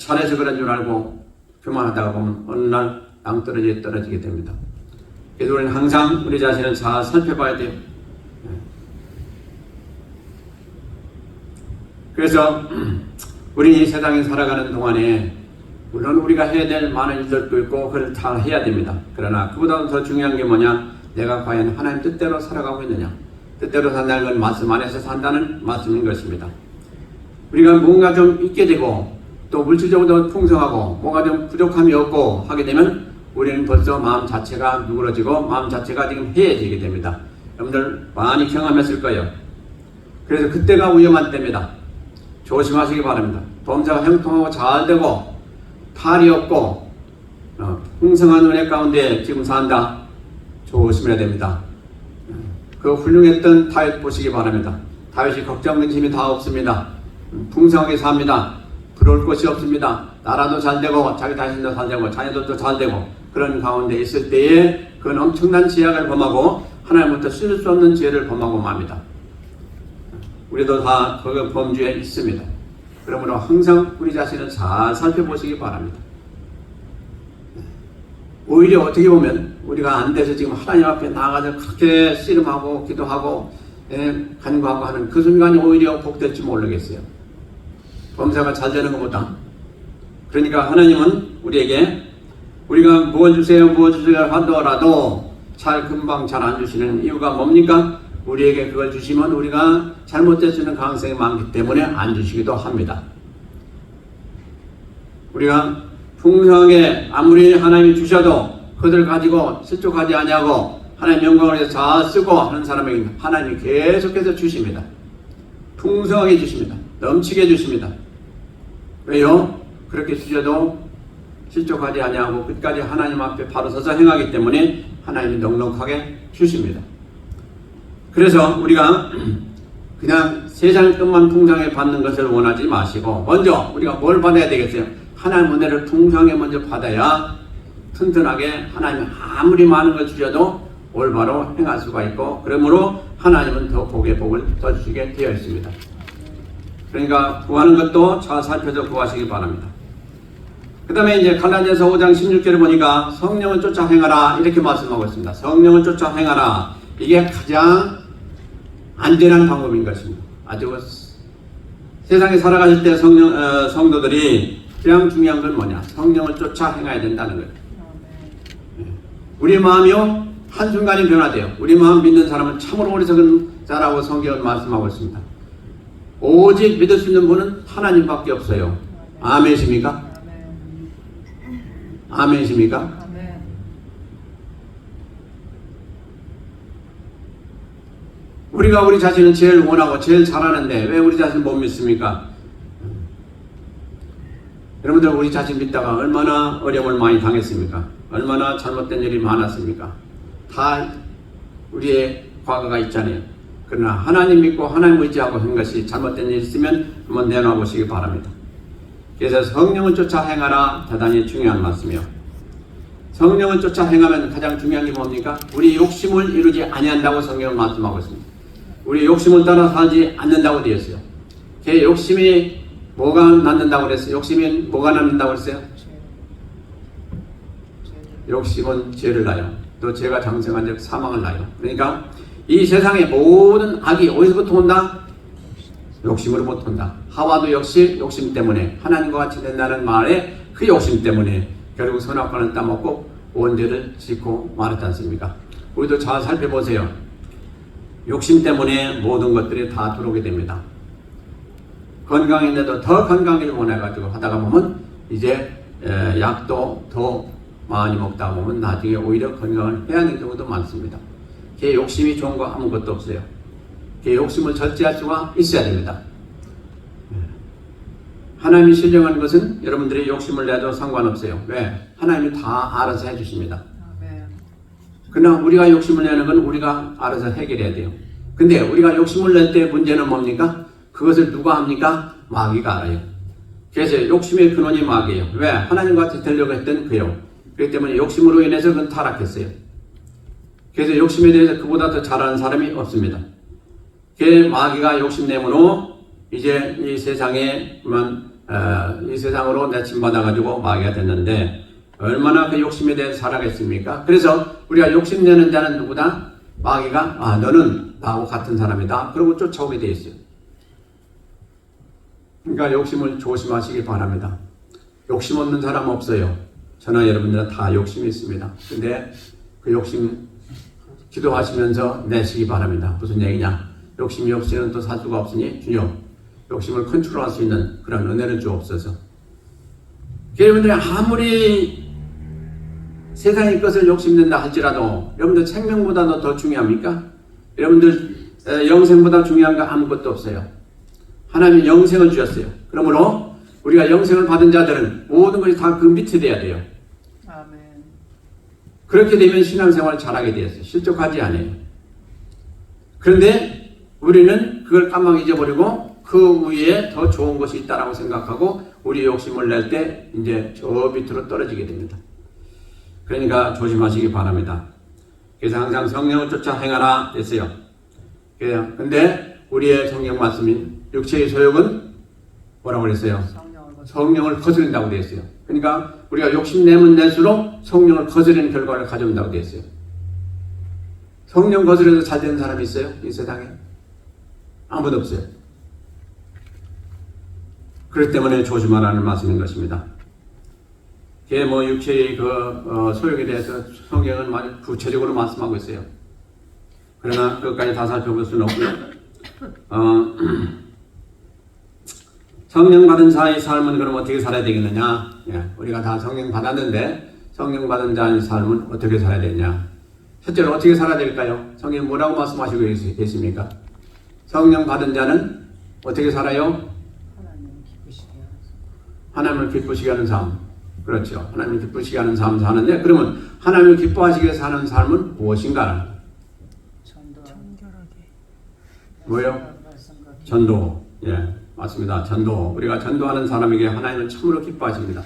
잘해서 그런 줄 알고 교만하다가 보면 어느 날 낭떠러지에 떨어지게 됩니다. 그래서 우리는 항상 우리 자신을 잘 살펴봐야 돼요. 그래서 우리 이 세상에 살아가는 동안에 물론 우리가 해야 될 많은 일들도 있고 그걸 다 해야 됩니다. 그러나 그보다 더 중요한 게 뭐냐? 내가 과연 하나님 뜻대로 살아가고 있느냐? 뜻대로 산다는 건 말씀 안에서 산다는 말씀인 것입니다. 우리가 뭔가 좀 있게 되고 또 물질적으로 풍성하고 뭔가 좀 부족함이 없고 하게 되면 우리는 벌써 마음 자체가 누그러지고 마음 자체가 지금 해해지게 됩니다. 여러분들 많이 경험했을 거예요. 그래서 그때가 위험한 때입니다. 조심하시기 바랍니다. 범사가 형통하고 잘 되고 탈이 없고 풍성한 은혜 가운데 지금 산다. 조심해야 됩니다. 그 훌륭했던 다윗 보시기 바랍니다. 다윗이 걱정 근심이 다 없습니다. 풍성하게 삽니다. 부러울 것이 없습니다. 나라도 잘 되고 자기 자신도 잘 되고 자녀들도 잘 되고 그런 가운데 있을 때에 그건 엄청난 제약을 범하고 하나님부터 쓸 수 없는 죄를 범하고 맙니다. 우리도 다 그 범주에 있습니다. 그러므로 항상 우리 자신을 잘 살펴보시기 바랍니다. 오히려 어떻게 보면 우리가 안 돼서 지금 하나님 앞에 나가서 그렇게 씨름하고 기도하고 간구하고 하는 그 순간이 오히려 복될지 모르겠어요. 범사가 잘 되는 것보다. 그러니까 하나님은 우리에게 우리가 무엇 주세요 하더라도 금방 잘 안 주시는 이유가 뭡니까? 우리에게 그걸 주시면 우리가 잘못될 수 있는 가능성이 많기 때문에 안 주시기도 합니다. 우리가 풍성하게 아무리 하나님이 주셔도 그들 가지고 실족하지 아니하고 하나님 영광을 위해서 잘 쓰고 하는 사람에게 하나님이 계속해서 주십니다. 풍성하게 주십니다. 넘치게 주십니다. 왜요? 그렇게 주셔도 실족하지 아니하고 끝까지 하나님 앞에 바로 서서 행하기 때문에 하나님이 넉넉하게 주십니다. 그래서 우리가 그냥 세상 것만 풍성하게 받는 것을 원하지 마시고 먼저 우리가 뭘 받아야 되겠어요? 하나님 은혜를 풍성하게 먼저 받아야 튼튼하게 하나님이 아무리 많은 걸 주셔도 올바로 행할 수가 있고 그러므로 하나님은 더 복의 복을 더 주시게 되어 있습니다. 그러니까 구하는 것도 잘 살펴서 구하시기 바랍니다. 그 다음에 이제 갈라디아서 5장 16절에 보니까 성령을 쫓아 행하라 이렇게 말씀하고 있습니다. 성령을 쫓아 행하라. 이게 가장 안전한 방법인 것입니다. 아주 세상에 살아가실 때 성도들이 가장 중요한 건 뭐냐? 성령을 쫓아 행해야 된다는 거예요. 우리 마음이요 한순간에 변화돼요. 우리 마음 믿는 사람은 참으로 어리석은 자라고 성경은 말씀하고 있습니다. 오직 믿을 수 있는 분은 하나님밖에 없어요. 아멘이십니까? 아멘이십니까? 우리가 우리 자신을 제일 원하고 제일 잘하는데 왜 우리 자신을 못 믿습니까? 여러분들 우리 자신 믿다가 얼마나 어려움을 많이 당했습니까? 얼마나 잘못된 일이 많았습니까? 다 우리의 과거가 있잖아요. 그러나 하나님 믿고 하나님 의지하고 한 것이 잘못된 일이 있으면 한번 내놔 보시기 바랍니다. 그래서 성령을 쫓아 행하라 대단히 중요한 말씀이요. 성령을 쫓아 행하면 가장 중요한 게 뭡니까? 우리 욕심을 이루지 아니한다고 성경은 말씀하고 있습니다. 우리 욕심을 따라 살지 않는다고 되어 있어요. 그 욕심이 뭐가 낳는다고 그랬어요? 욕심이 뭐가 낳는다고 그랬어요? 욕심은 죄를 낳아요. 또 죄가 장성한 즉 사망을 낳아요. 그러니까 이 세상의 모든 악이 어디서부터 온다? 욕심으로부터 온다. 하와도 역시 욕심 때문에 하나님과 같이 된다는 말에 그 욕심 때문에 결국 선악과를 따먹고 원죄를 짓고 말했지 않습니까? 우리도 잘 살펴보세요. 욕심 때문에 모든 것들이 다 들어오게 됩니다. 건강인데도 더 건강을 원해가지고 하다가 보면 이제 약도 더 많이 먹다 보면 나중에 오히려 건강을 해하는 경우도 많습니다. 그 욕심이 좋은 거 아무것도 없어요. 그 욕심을 절제할 수가 있어야 됩니다. 하나님이 신령한 것은 여러분들이 욕심을 내도 상관없어요. 왜? 하나님이 다 알아서 해주십니다. 그러나 우리가 욕심을 내는 건 우리가 알아서 해결해야 돼요. 근데 우리가 욕심을 낼 때 문제는 뭡니까? 그것을 누가 합니까? 마귀가 알아요. 그래서 욕심의 근원이 마귀예요. 왜? 하나님과 같이 되려고 했던 그요. 그렇기 때문에 욕심으로 인해서 그건 타락했어요. 그래서 욕심에 대해서 그보다 더 잘하는 사람이 없습니다. 그 마귀가 욕심내므로 이제 이 세상으로 내침받아가지고 마귀가 됐는데 얼마나 그 욕심에 대해서 살아겠습니까? 그래서 우리가 욕심내는 자는 누구다? 마귀가 너는 나하고 같은 사람이다. 그러고 쫓아오게 돼 있어요. 그러니까 욕심을 조심하시기 바랍니다. 욕심 없는 사람 없어요. 저나 여러분들은 다 욕심이 있습니다. 근데 그 욕심 기도하시면서 내시기 바랍니다. 무슨 얘기냐? 욕심이 없이는 또 살 수가 없으니 주여 욕심을 컨트롤할 수 있는 그런 은혜를 주옵소서. 여러분들이 아무리 세상의 것을 욕심낸다 할지라도 여러분들 생명보다 더 중요합니까? 여러분들 영생보다 중요한 거 아무것도 없어요. 하나님이 영생을 주셨어요. 그러므로 우리가 영생을 받은 자들은 모든 것이 다 그 밑에 돼야 돼요. 아멘. 그렇게 되면 신앙생활을 잘하게 되었어요. 실족하지 않아요. 그런데 우리는 그걸 깜빡 잊어버리고 그 위에 더 좋은 것이 있다라고 생각하고 우리 욕심을 낼 때 이제 저 밑으로 떨어지게 됩니다. 그러니까 조심하시기 바랍니다. 그래서 항상 성령을 쫓아 행하라 했어요. 근데 우리의 성경 말씀인 육체의 소욕은 뭐라고 그랬어요? 성령을 거스른다고 되어 있어요. 그러니까 우리가 욕심내면 낼수록 성령을 거스르는 결과를 가져온다고 되어 있어요. 성령 거스려서 잘 되는 사람이 있어요? 이 세상에? 아무도 없어요. 그렇기 때문에 조심하라는 말씀인 것입니다. 그게 뭐 육체의 소욕에 대해서 성경은 많이 구체적으로 말씀하고 있어요. 그러나 그것까지 다 살펴볼 수는 없고요. 성령 받은 자의 삶은 그럼 어떻게 살아야 되겠느냐? 우리가 다 성령 받았는데 성령 받은 자의 삶은 어떻게 살아야 되느냐? 실제로 어떻게 살아야 될까요? 성경 뭐라고 말씀하시고 계십니까? 성령 받은 자는 어떻게 살아요? 하나님을 기쁘시게 하는 삶. 그렇죠. 하나님을 기쁘시게 하는 삶 사는데 그러면 하나님을 기뻐하시게 사는 삶은 무엇인가? 뭐요? 전도. 예, 맞습니다. 전도. 우리가 전도하는 사람에게 하나님은 참으로 기뻐하십니다.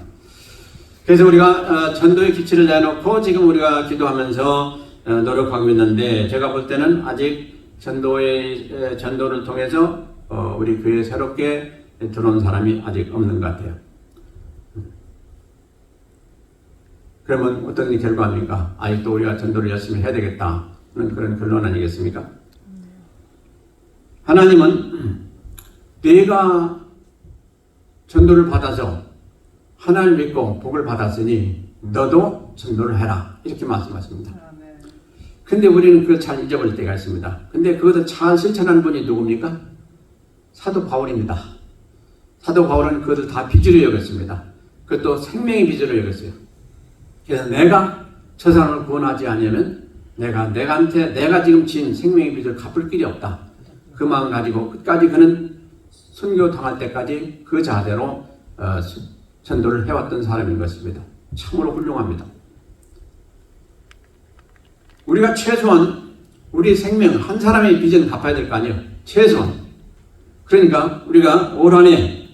그래서 우리가 전도의 기치를 내놓고 지금 우리가 기도하면서 노력하고 있는데 제가 볼 때는 아직 전도를 통해서 우리 교회에 새롭게 들어온 사람이 아직 없는 것 같아요. 그러면 어떤 결과입니까? 아직도 우리가 전도를 열심히 해야 되겠다는 그런 결론 아니겠습니까? 하나님은 내가 전도를 받아서 하나님을 믿고 복을 받았으니 너도 전도를 해라 이렇게 말씀하십니다. 근데 우리는 그걸 잘 잊어버릴 때가 있습니다. 근데 그것을 잘 실천하는 분이 누굽니까? 사도 바울입니다. 사도 바울은 그것을 다 빚으로 여겼습니다. 그것도 생명의 빚으로 여겼어요. 그래서 내가 저 사람을 구원하지 않으면 내가 지금 진 생명의 빚을 갚을 길이 없다. 그 마음 가지고 끝까지 그는 순교 당할 때까지 그 자세로 전도를 해왔던 사람인 것입니다. 참으로 훌륭합니다. 우리가 최소한 우리 생명 한 사람의 빚은 갚아야 될 거 아니에요. 최소한. 그러니까 우리가 올 한 해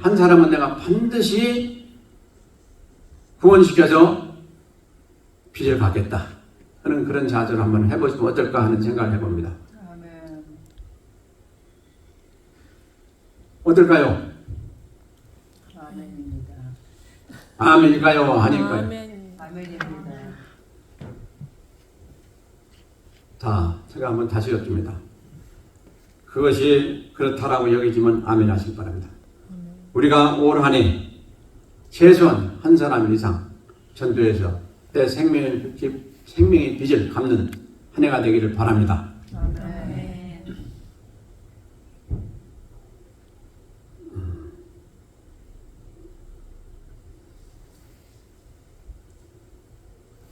한 사람은 내가 반드시 구원시켜서 빚을 갚겠다 하는 그런 자세로 한번 해보시면 어떨까 하는 생각을 해봅니다. 아멘. 어떨까요? 아멘입니다. 아멘일까요? 아닐까요? 아멘입니다. 자, 제가 한번 다시 여쭙니다. 그것이 그렇다라고 여기지만 아멘 하시기 바랍니다. 우리가 올 한 해 최소한 한 사람 이상 전도해서 내 생명의 빚을 갚는 한 해가 되기를 바랍니다. 아멘.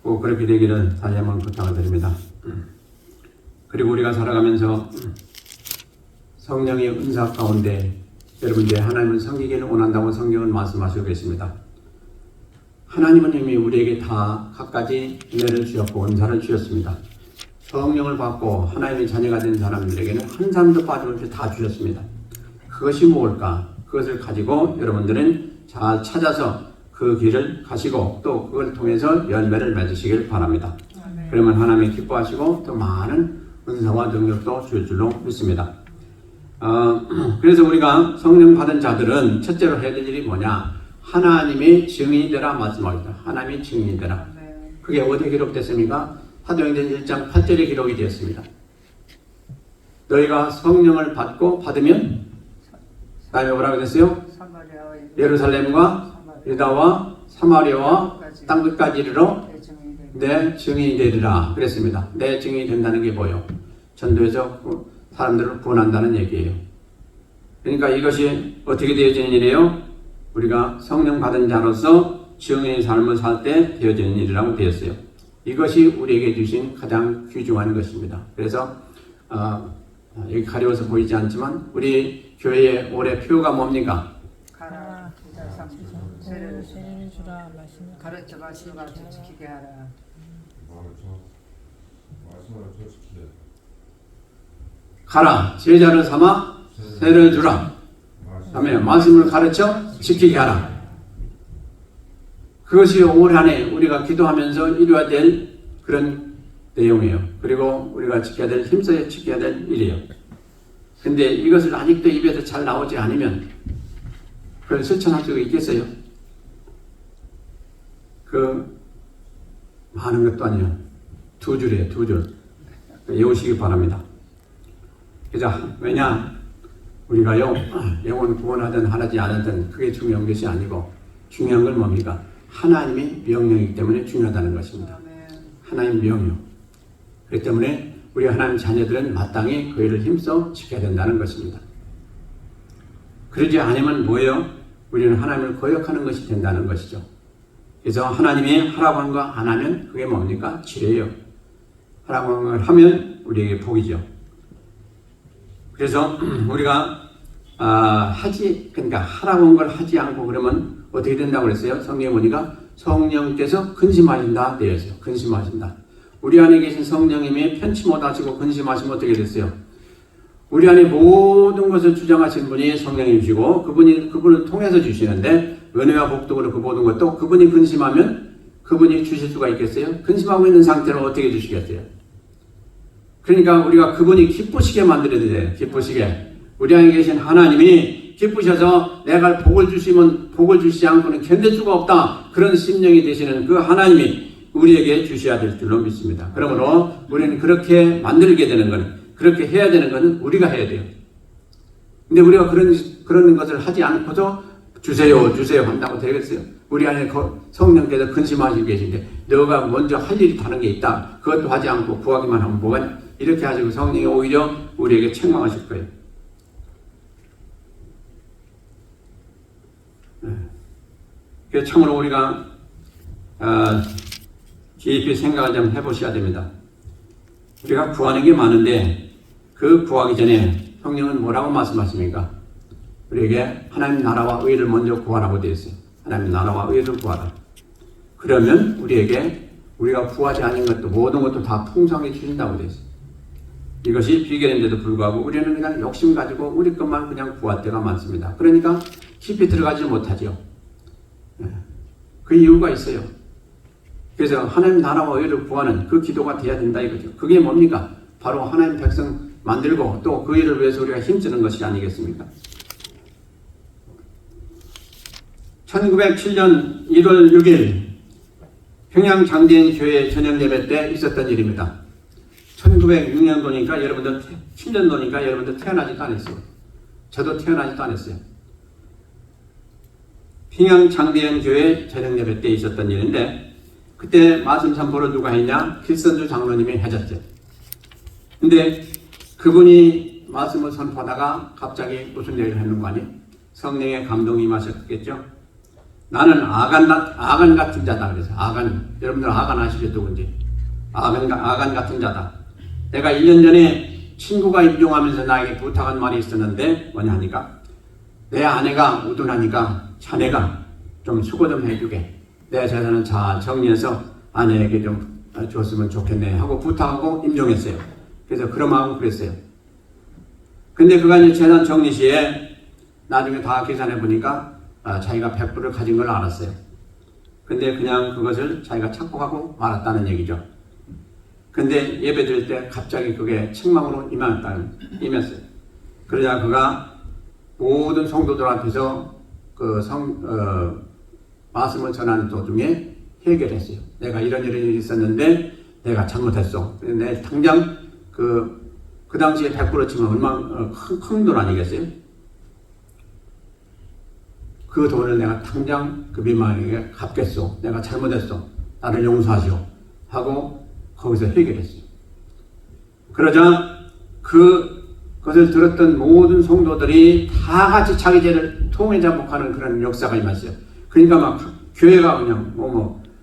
꼭 그렇게 되기를 다시 한번 부탁을 드립니다. 그리고 우리가 살아가면서 성령의 은사 가운데 여러분들 하나님은 섬기기를 원한다고 성경은 말씀하시고 계십니다. 하나님은 이미 우리에게 다 각가지 은혜를 주셨고 은사를 주셨습니다. 성령을 받고 하나님의 자녀가 된 사람들에게는 한 사람도 빠짐없이 다 주셨습니다. 그것이 무엇일까? 그것을 가지고 여러분들은 잘 찾아서 그 길을 가시고 또 그걸 통해서 열매를 맺으시길 바랍니다. 아멘. 그러면 하나님이 기뻐하시고 더 많은 은사와 능력도 줄 줄로 믿습니다. 그래서 우리가 성령 받은 자들은 첫째로 해야 될 일이 뭐냐? 하나님의 증인이 되라 말씀하셨다. 하나님의 증인이 되라. 그게 어디에 기록됐습니까? 사도행전 1장 8절에 기록이 되었습니다. 너희가 성령을 받으면 다음에 뭐라고 됐어요? 예루살렘과 유다와 사마리아와 땅끝까지 이르러 내 증인이 되리라 그랬습니다. 내 증인이 된다는 게 뭐예요? 전도해서 사람들을 구원한다는 얘기예요. 그러니까 이것이 어떻게 되어지는 일이에요? 우리가 성령 받은 자로서 증인의 삶을 살 때 되어지는 일이라고 되었어요. 이것이 우리에게 주신 가장 귀중한 것입니다. 그래서 여기 가려워서 보이지 않지만 우리 교회의 올해 표가 뭡니까? 가라. 세례를 주라 말씀을 가르쳐 말씀을 가르쳐 지키게 하라. 가라. 제자를 삼아 세례를 주라. 다음에 말씀을 가르쳐 지키게 하라. 그것이 올 한 해 우리가 기도하면서 이루어야 될 그런 내용이에요. 그리고 우리가 지켜야 될, 힘써 지켜야 될 일이에요. 근데 이것을 아직도 입에서 잘 나오지 않으면 그걸 실천할 수가 있겠어요? 많은 것도 아니에요. 2줄이에요, 2줄. 외우시기 바랍니다. 그죠? 왜냐? 우리가요, 영혼 구원하든 하지 않았든 그게 중요한 것이 아니고 중요한 건 뭡니까? 하나님의 명령이기 때문에 중요하다는 것입니다. 아멘. 하나님 명령. 그렇기 때문에 우리 하나님 자녀들은 마땅히 그 일을 힘써 지켜야 된다는 것입니다. 그러지 않으면 뭐예요? 우리는 하나님을 거역하는 것이 된다는 것이죠. 그래서 하나님이 하라고 한 거 안 하면 그게 뭡니까? 지뢰예요. 하라고 한 걸 하면 우리에게 복이죠. 그래서 우리가 그러니까 하라고 한 걸 하지 않고 그러면 어떻게 된다고 그랬어요? 성경에 보니까 성령께서 근심하신다 되어 있어요. 근심하신다. 우리 안에 계신 성령님이 편치 못하시고 근심하시면 어떻게 됐어요? 우리 안에 모든 것을 주장하신 분이 성령님이시고 그분을 통해서 주시는데 은혜와 복덕으로 그 모든 것도 그분이 근심하면 그분이 주실 수가 있겠어요? 근심하고 있는 상태로 어떻게 주시겠어요? 그러니까 우리가 그분이 기쁘시게 만들어야 돼요. 기쁘시게. 우리 안에 계신 하나님이 기쁘셔서 내가 복을 주시면 복을 주시지 않고는 견딜 수가 없다. 그런 심령이 되시는 그 하나님이 우리에게 주셔야 될 줄로 믿습니다. 그러므로 우리는 그렇게 만들게 되는 것은, 그렇게 해야 되는 것은 우리가 해야 돼요. 근데 우리가 그런 것을 하지 않고도 주세요 한다고 되겠어요? 우리 안에 성령께서 근심하시고 계신데 너가 먼저 할 일이 다른 게 있다. 그것도 하지 않고 구하기만 하면 뭐가 이렇게 하시고 성령이 오히려 우리에게 책망하실 거예요. 그래서 참으로 우리가 깊이 생각을 좀 해보셔야 됩니다. 우리가 구하는 게 많은데 그 구하기 전에 성령은 뭐라고 말씀하십니까? 우리에게 하나님 나라와 의를 먼저 구하라고 되어 있어요. 하나님 나라와 의를 구하라. 그러면 우리에게 우리가 구하지 않은 것도 모든 것도 다 풍성히 주신다고 되어 있어요. 이것이 비결인데도 불구하고 우리는 그냥 욕심 가지고 우리 것만 그냥 구할 때가 많습니다. 그러니까 깊이 들어가지 못하죠. 그 이유가 있어요. 그래서 하나님 나라와 의를 구하는 그 기도가 돼야 된다 이거죠. 그게 뭡니까? 바로 하나님 백성 만들고 또 그 일을 위해서 우리가 힘쓰는 것이 아니겠습니까? 1907년 1월 6일 평양 장대인 교회 저녁 예배 때 있었던 일입니다. 1906년도니까 여러분들 7년도니까 여러분들 태어나지도 않았어요. 저도 태어나지도 않았어요. 평양 장대인 교회 저녁 예배 때 있었던 일인데 그때 말씀 선포를 누가 했냐? 길선주 장로님이 하셨죠. 근데 그분이 말씀을 선포하다가 갑자기 무슨 얘기를 했는 거 아니에요? 성령의 감동이 임하셨겠죠? 나는 아간 같은 자다. 그래서 아간, 여러분들 아간 아시죠? 누군지? 아간 같은 자다. 내가 1년 전에 친구가 임종하면서 나에게 부탁한 말이 있었는데 뭐냐 하니까 내 아내가 우둔하니까 자네가 좀 수고 좀 해주게. 내 재산은 잘 정리해서 아내에게 좀 줬으면 좋겠네 하고 부탁하고 임종했어요. 그래서 그럼하고 그랬어요. 근데 그가 이제 재산 정리 시에 나중에 다 계산해 보니까 자기가 100불을 가진 걸 알았어요. 근데 그냥 그것을 자기가 착복하고 말았다는 얘기죠. 근데 예배 드릴 때 갑자기 그게 책망으로 임했어요. 그러자 그가 모든 성도들한테서 말씀을 전하는 도중에 해결했어요. 내가 이런 일이 있었는데 내가 잘못했어. 내 당장 그 당시에 100불을 치면 얼마나 큰 돈 아니겠어요? 그 돈을 내가 당장 그 민망에게 갚겠소. 내가 잘못했어. 나를 용서하시오. 하고 거기서 해결했어요. 그러자 그것을 들었던 모든 성도들이 다 같이 자기 죄를 통회자복하는 그런 역사가 임했어요. 그러니까 막 교회가 그냥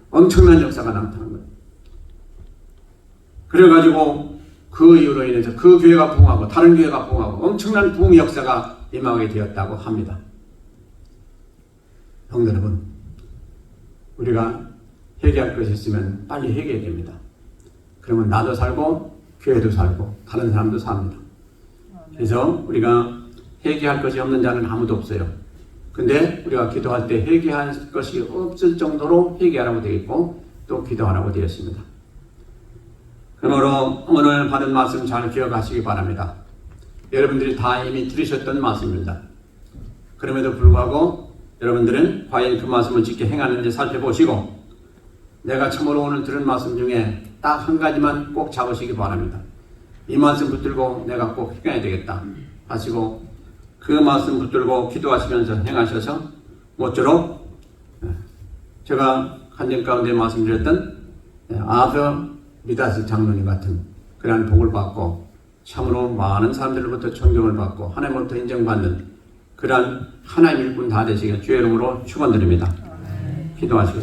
엄청난 역사가 나타난 거예요. 그래가지고 그 그 이유로 인해서 그 교회가 부흥하고 다른 교회가 부흥하고 엄청난 부흥 역사가 임하게 되었다고 합니다. 성도 여러분, 우리가 회개할 것이 있으면 빨리 회개해야 됩니다. 그러면 나도 살고 교회도 살고 다른 사람도 삽니다. 그래서 우리가 회개할 것이 없는 자는 아무도 없어요. 근데 우리가 기도할 때 회개할 것이 없을 정도로 회개하라고 되어 있고 또 기도하라고 되어 있습니다. 그러므로 오늘 받은 말씀 잘 기억하시기 바랍니다. 여러분들이 다 이미 들으셨던 말씀입니다. 그럼에도 불구하고 여러분들은 과연 그 말씀을 지켜 행하는지 살펴보시고 내가 참으로 오늘 들은 말씀 중에 딱 한 가지만 꼭 잡으시기 바랍니다. 이 말씀 붙들고 내가 꼭 행해야 되겠다 하시고 그 말씀 붙들고 기도하시면서 행하셔서 모쪼록 제가 한정 가운데 말씀드렸던 아더 미다스 장로님 같은 그러한 복을 받고 참으로 많은 사람들로부터 존경을 받고 하나님으로부터 인정받는 그러한 하나님 일꾼 다 되시길 주의 이름으로 축원드립니다. 기도하시겠습니다.